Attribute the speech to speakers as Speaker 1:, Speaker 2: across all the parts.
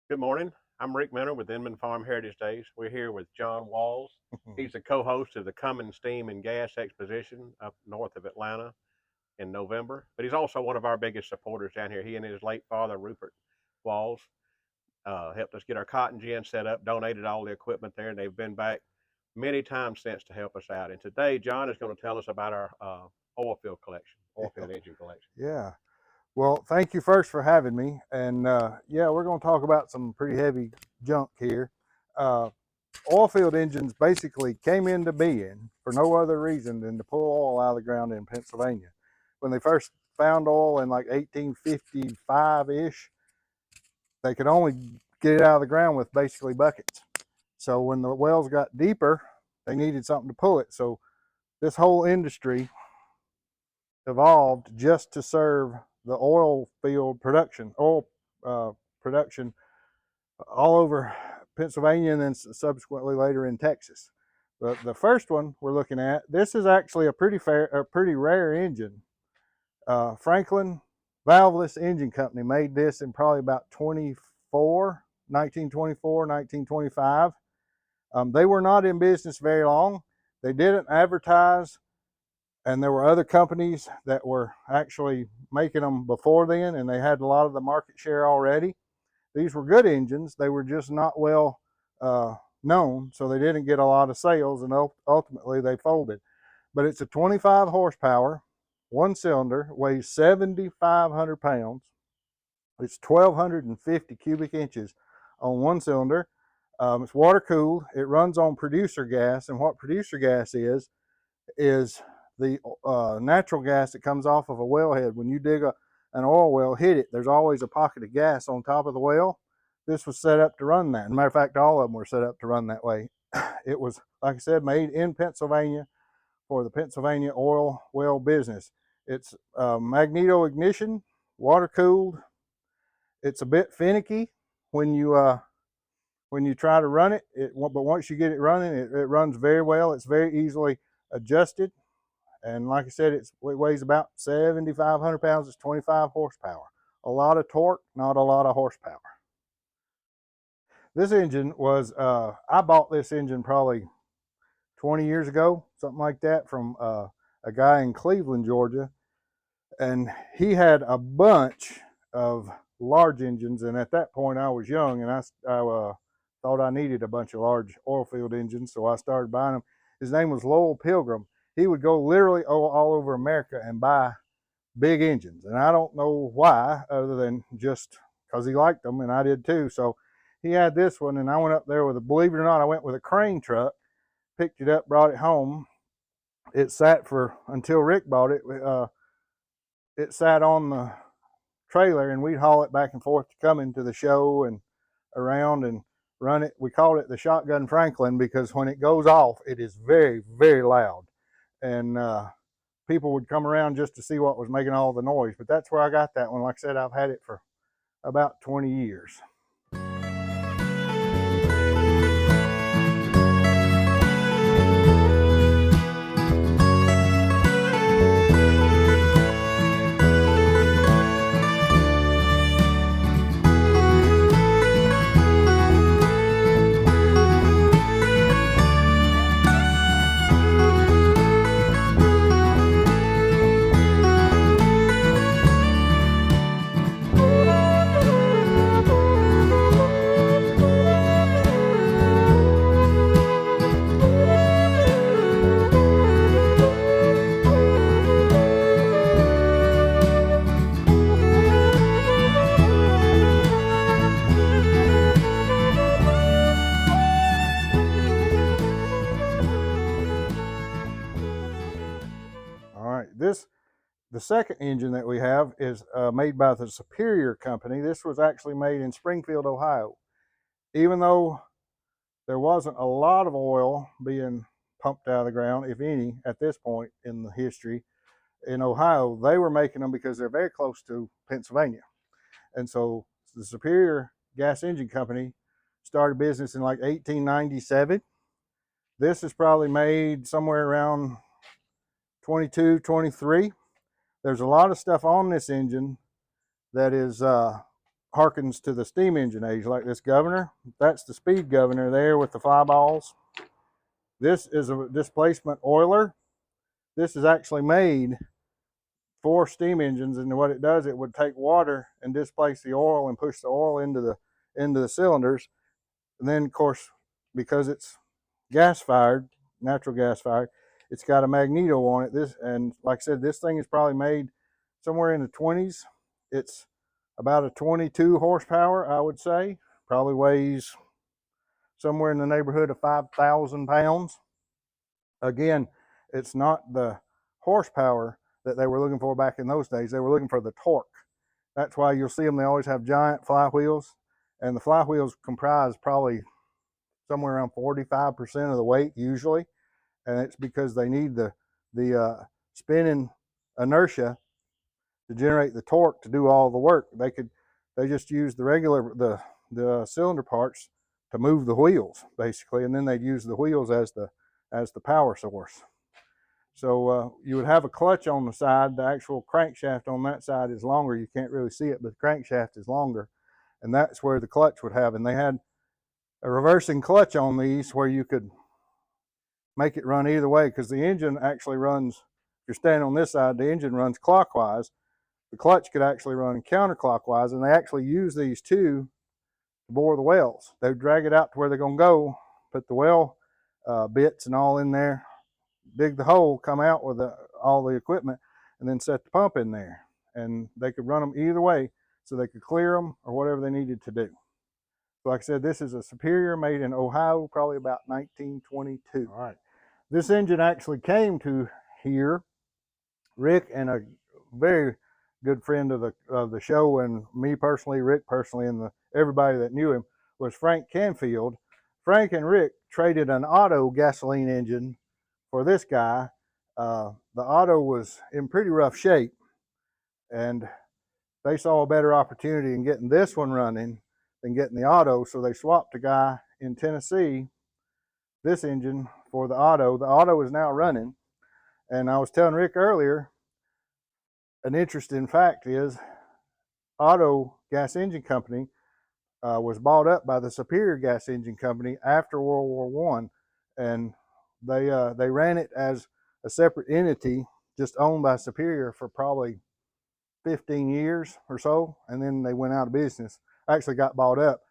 Speaker 1: Good morning. I'm Rick Minner with Inman Farm Heritage Days. We're here with John Walls. He's the co-host of the Cummins Steam and Gas Exposition up north of Atlanta in November. But he's also one of our biggest supporters down here. He and his late father, Rupert Walls, helped us get our cotton gin set up, donated all the equipment there, and they've been back many times since to help us out. And today, John is going to tell us about our oil field collection, oil field engine collection.
Speaker 2: Yeah. Well, thank you first for having me. And yeah, we're going to talk about some pretty heavy junk here. Uh, Oil field engines basically came into being for no other reason than to pull oil out of the ground in Pennsylvania. When they first found oil in like 1855 ish, they could only get it out of the ground with basically buckets. So when the wells got deeper, they needed something to pull it. So this whole industry evolved just to serve the oil field production, production all over Pennsylvania and then subsequently later in Texas. But the first one we're looking at, this is actually a pretty rare engine. Franklin Valveless Engine Company made this in probably about 1924, 1925. They were not in business very long. They didn't advertise, and there were other companies that were actually making them before then, and they had a lot of the market share already. These were good engines. They were just not well known, so they didn't get a lot of sales, and ultimately they folded. But it's a 25 horsepower, one cylinder, weighs 7,500 pounds. It's 1,250 cubic inches on one cylinder. It's water cooled. It runs on producer gas, and what producer gas is the natural gas that comes off of a wellhead. When you dig an oil well, hit it, there's always a pocket of gas on top of the well. This was set up to run that. As a matter of fact, all of them were set up to run that way. It was, like I said, made in Pennsylvania for the Pennsylvania oil well business. It's magneto ignition, water cooled. It's a bit finicky when you try to run it, but once you get it running, it runs very well. It's very easily adjusted. And like I said, it weighs about 7,500 pounds. It's 25 horsepower. A lot of torque, not a lot of horsepower. This engine was, I bought this engine probably 20 years ago, something like that, from a guy in Cleveland, Georgia. And he had a bunch of large engines. And at that point, I was young, and I thought I needed a bunch of large oil field engines. So I started buying them. His name was Lowell Pilgrim. He would go literally all over America and buy big engines. And I don't know why, other than just because he liked them, and I did too. So he had this one, and I went up there believe it or not, I went with a crane truck, picked it up, brought it home. It sat until Rick bought it. It sat on the trailer, and we'd haul it back and forth to come into the show and around and run it. We called it the Shotgun Franklin because when it goes off, it is very, very loud. And people would come around just to see what was making all the noise. But that's where I got that one. Like I said, I've had it for about 20 years. The second engine that we have is made by the Superior Company. This was actually made in Springfield, Ohio. Even though there wasn't a lot of oil being pumped out of the ground, if any, at this point in the history in Ohio, they were making them because they're very close to Pennsylvania. And so the Superior Gas Engine Company started business in like 1897. This is probably made somewhere around 22, 23. There's a lot of stuff on this engine that is harkens to the steam engine age, like this governor. That's the speed governor there with the fly balls. This is a displacement oiler. This is actually made for steam engines, and what it does, it would take water and displace the oil and push the oil into the cylinders. And then, of course, because it's gas fired, natural gas fired, it's got a magneto on it. This, and like I said, this thing is probably made somewhere in the 20s. It's about a 22 horsepower, I would say. Probably weighs somewhere in the neighborhood of 5,000 pounds. Again, it's not the horsepower that they were looking for back in those days. They were looking for the torque. That's why you'll see them, they always have giant flywheels, and the flywheels comprise probably somewhere around 45% of the weight usually, and it's because they need the spinning inertia to generate the torque to do all the work. They just use the regular the cylinder parts to move the wheels basically, and then they'd use the wheels as the power source. So you would have a clutch on the side. The actual crankshaft on that side is longer. You can't really see it, but the crankshaft is longer, and that's where the clutch would have. And they had a reversing clutch on these where you could make it run either way, because the engine actually runs, if you're standing on this side, the engine runs clockwise. The clutch could actually run counterclockwise, and they actually use these two to bore the wells. They drag it out to where they're going to go, put the well bits and all in there, dig the hole, come out with all the equipment, and then set the pump in there. And they could run them either way, so they could clear them or whatever they needed to do. So like I said, this is a Superior made in Ohio, probably about 1922. All right. This engine actually came to here. Rick and a very good friend of the show, and me personally, Rick personally, and everybody that knew him, was Frank Canfield. Frank and Rick traded an Otto gasoline engine for this guy. The Otto was in pretty rough shape, and they saw a better opportunity in getting this one running than getting the Otto, so they swapped a guy in Tennessee this engine for the Otto. The Otto is now running, and I was telling Rick earlier, an interesting fact is Otto Gas Engine Company was bought up by the Superior Gas Engine Company after World War One, and they ran it as a separate entity, just owned by Superior for probably 15 years or so, and then they went out of business. Actually got bought up.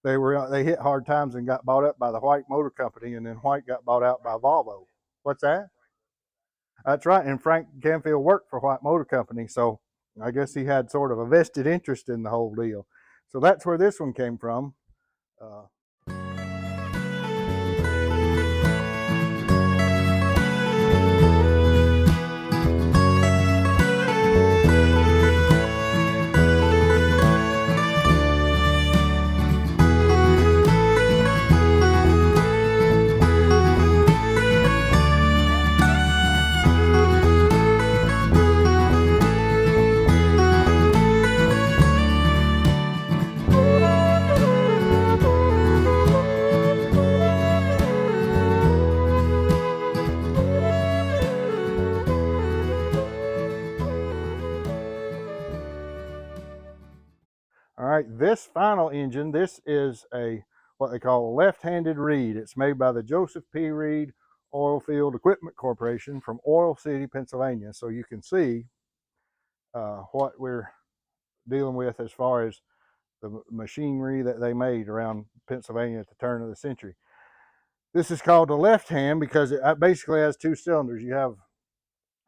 Speaker 2: They hit hard times and got bought up by the White Motor Company, and then White got bought out by Volvo. What's that? That's right. And Frank Canfield worked for White Motor Company, so I guess he had sort of a vested interest in the whole deal. So that's where this one came from. All right, this final engine, this is what they call a left-handed Reid. It's made by the Joseph P. Reid Oilfield Equipment Corporation from Oil City, Pennsylvania. So you can see what we're dealing with as far as the machinery that they made around Pennsylvania at the turn of the century. This is called the left hand because it basically has two cylinders. You have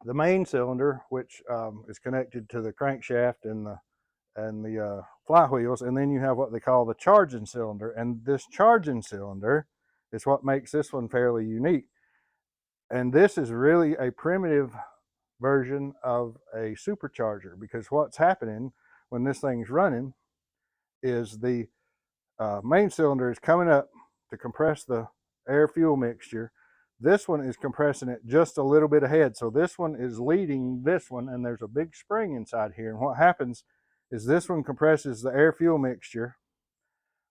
Speaker 2: the main cylinder, which is connected to the crankshaft and the flywheels, and then you have what they call the charging cylinder, and this charging cylinder is what makes this one fairly unique. And this is really a primitive version of a supercharger, because what's happening when this thing's running is the main cylinder is coming up to compress the air fuel mixture. This one is compressing it just a little bit ahead, so this one is leading this one, and there's a big spring inside here, and what happens is this one compresses the air fuel mixture.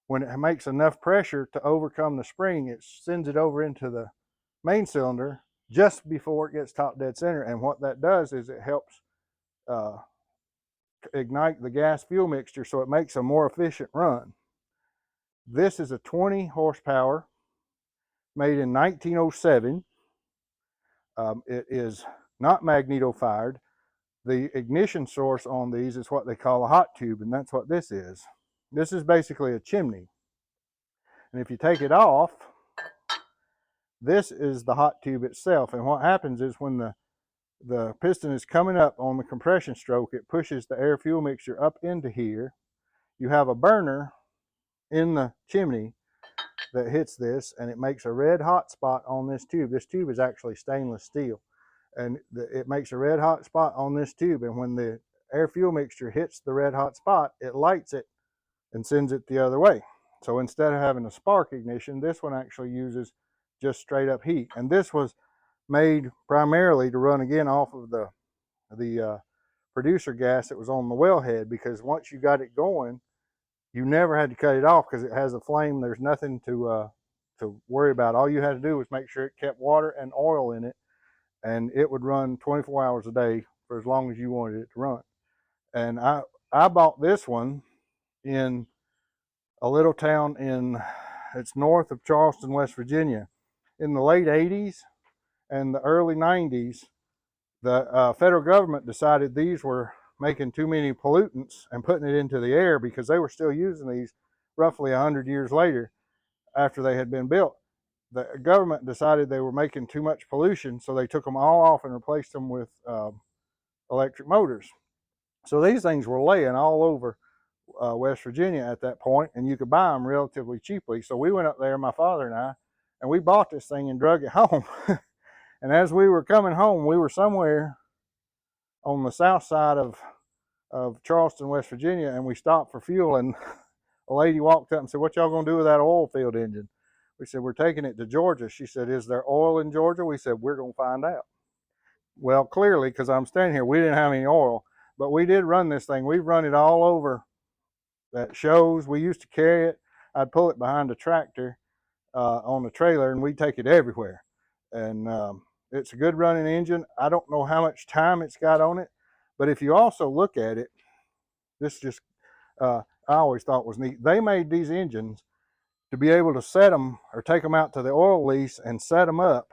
Speaker 2: When it makes enough pressure to overcome the spring, it sends it over into the main cylinder just before it gets top dead center, and what that does is it helps ignite the gas fuel mixture so it makes a more efficient run. This is a 20 horsepower made in 1907. It is not magneto fired. The ignition source on these is what they call a hot tube, and that's what this is. This is basically a chimney. And if you take it off, this is the hot tube itself. And what happens is when the piston is coming up on the compression stroke, it pushes the air fuel mixture up into here. You have a burner in the chimney that hits this, and it makes a red hot spot on this tube. This tube is actually stainless steel, and it makes a red hot spot on this tube. And when the air fuel mixture hits the red hot spot, it lights it and sends it the other way. So instead of having a spark ignition, this one actually uses just straight up heat. And this was made primarily to run again off of the producer gas that was on the wellhead, because once you got it going, you never had to cut it off because it has a flame. There's nothing to worry about. All you had to do was make sure it kept water and oil in it, and it would run 24 hours a day for as long as you wanted it to run. And I bought this one in a little town it's north of Charleston, West Virginia. In the late 80s and the early 90s, the federal government decided these were making too many pollutants and putting it into the air, because they were still using these roughly 100 years later after they had been built. The government decided they were making too much pollution, so they took them all off and replaced them with electric motors. So these things were laying all over West Virginia at that point, and you could buy them relatively cheaply. So we went up there, my father and we bought this thing and drug it home. And as we were coming home, we were somewhere on the south side of Charleston, West Virginia, and we stopped for fuel, and a lady walked up and said, "What y'all gonna do with that oil field engine?" We said, "We're taking it to Georgia." She said, "Is there oil in Georgia?" We said, "We're gonna find out." Well, clearly, because I'm standing here, we didn't have any oil, but we did run this thing. We've run it all over at shows. We used to carry it. I'd pull it behind a tractor on the trailer, and we'd take it everywhere. And it's a good running engine. I don't know how much time it's got on it, but if you also look at it, this just, I always thought was neat. They made these engines to be able to set them or take them out to the oil lease and set them up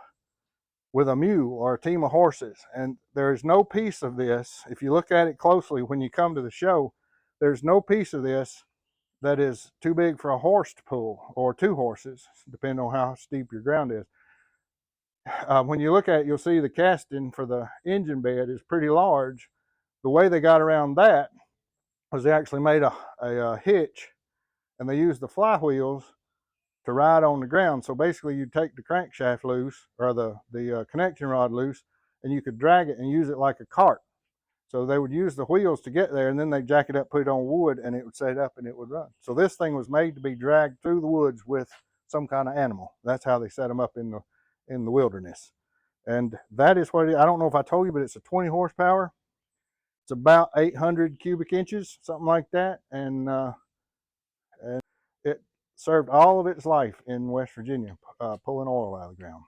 Speaker 2: with a mule or a team of horses. And there's no piece of this, if you look at it closely when you come to the show, there's no piece of this that is too big for a horse to pull, or two horses, depending on how steep your ground is. When you look at it, you'll see the casting for the engine bed is pretty large. The way they got around that was they actually made a hitch, and they used the flywheels to ride on the ground. So basically you take the crankshaft loose, or the connection rod loose, and you could drag it and use it like a cart. So they would use the wheels to get there, and then they'd jack it up, put it on wood, and it would set up and it would run. So this thing was made to be dragged through the woods with some kind of animal. That's how they set them up in the wilderness. And that is what I don't know if I told you, but it's a 20 horsepower. It's about 800 cubic inches, something like that. And it served all of its life in West Virginia, pulling oil out of the ground.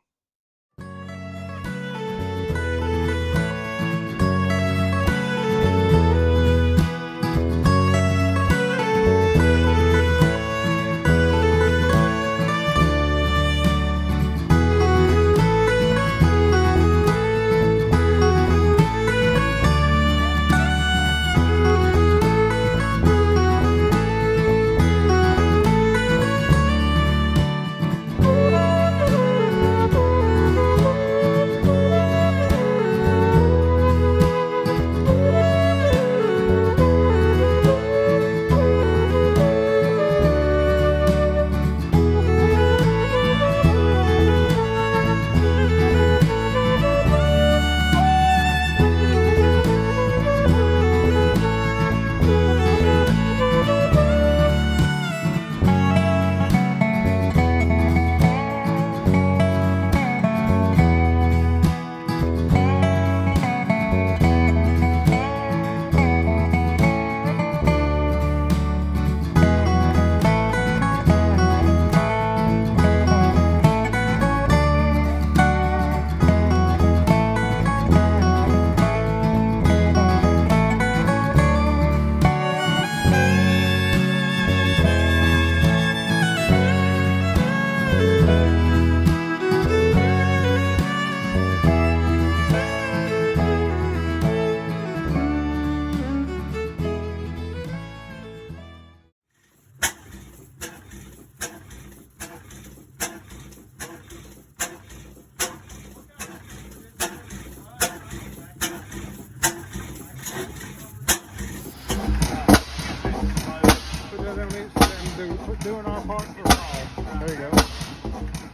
Speaker 2: them doing our part for fall.
Speaker 3: There you go.